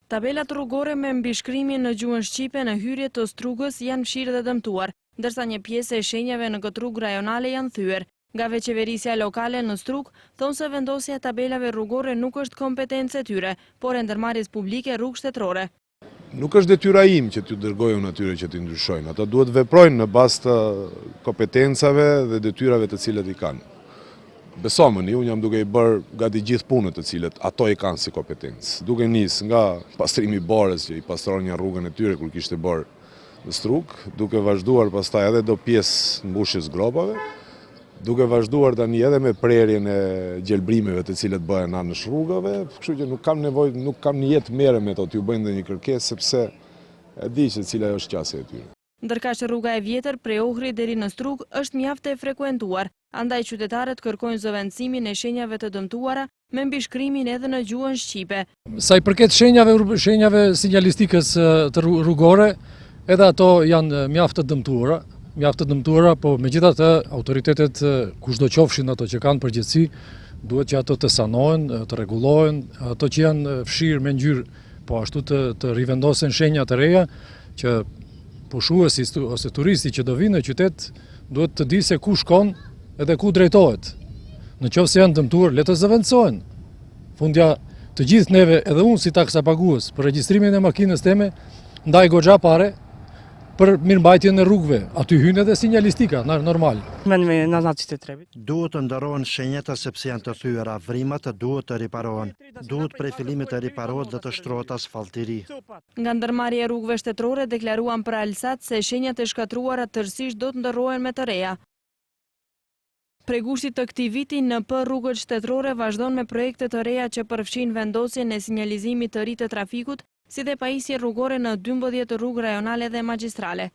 Tabelat rrugore me mbishkrimin në gjuhën shqipe në hyrje të Strugës janë fshirë dhe dëmtuar, ndërsa një pjesë e shenjave në këtë rrugë rajonale janë thyer. Nga veçeverisja lokale në Strugë thonë se vendosja e tabelave rrugore nuk është kompetencë e tyre, por e ndërmarrjes publike rrugë shtetërore. Nuk është detyra im që t'ju dërgoj unë atyre që t'i ndryshojnë. Ata duhet veprojnë në bazë të kompetencave dhe detyrave të cilat i kanë. Besomëni, unë jam duke i bërë gati gjithë punët të cilët ato i kanë si kompetencë. Duke nisë nga pastrimi i barës që i pastron një rrugën e tyre kur kishte bërë në Strugë, duke vazhduar pastaj edhe do pjesë mbushjes gropave, duke vazhduar tani edhe me prerjen e gjelbrimeve të cilët bëhen anësh rrugave, kështu që nuk kam nevojë, nuk kam një jetë mere me to t'ju bëjnë dhe një kërkesë sepse e di se cila është qasja e tyre. Ndërka që rruga e vjetër prej Ohri deri në Strugë është mjaft e frekuentuar, andaj qytetarët kërkojnë zëvendësimin e shenjave të dëmtuara me mbishkrimin edhe në gjuhën shqipe. Sa i përket shenjave sinjalistikës të rrugore, edhe ato janë mjaft të dëmtuara, po megjithatë autoritetet kushdo qofshin ato që kanë përgjegjësi, duhet që ato të sanohen, të rregullohen, ato që janë fshirë me ngjyrë, po ashtu të rivendosen shenja të reja që pushuesi ose turisti që do vinë në qytet duhet të di se ku shkon edhe ku drejtohet. Në qoftë se janë dëmtuar, le të zëvendësohen. Fundja të gjithë neve, edhe unë si taksapagues për regjistrimin e makinës teme, ndaj goxha pare për mirëmbajtjen e rrugëve. Aty hyn edhe sinjalistika, normal. Duhet të ndërrohen shenjata sepse janë të thyera, vrimat duhet të riparohen. Duhet prej fillimit të riparohet dhe të shtrohet asfalt i ri. Nga ndërmarrja e rrugëve shtetërore deklaruan për Alsat se shenjat e shkatruara tërësisht do të ndërrohen me të reja. Prej gushtit të këtij viti, NP rrugët shtetërore vazhdon me projekte të reja që përfshin vendosjen e sinjalizimit të ri të trafikut, si dhe pajisje rrugore në 12 rrugë rajonale dhe magjistrale.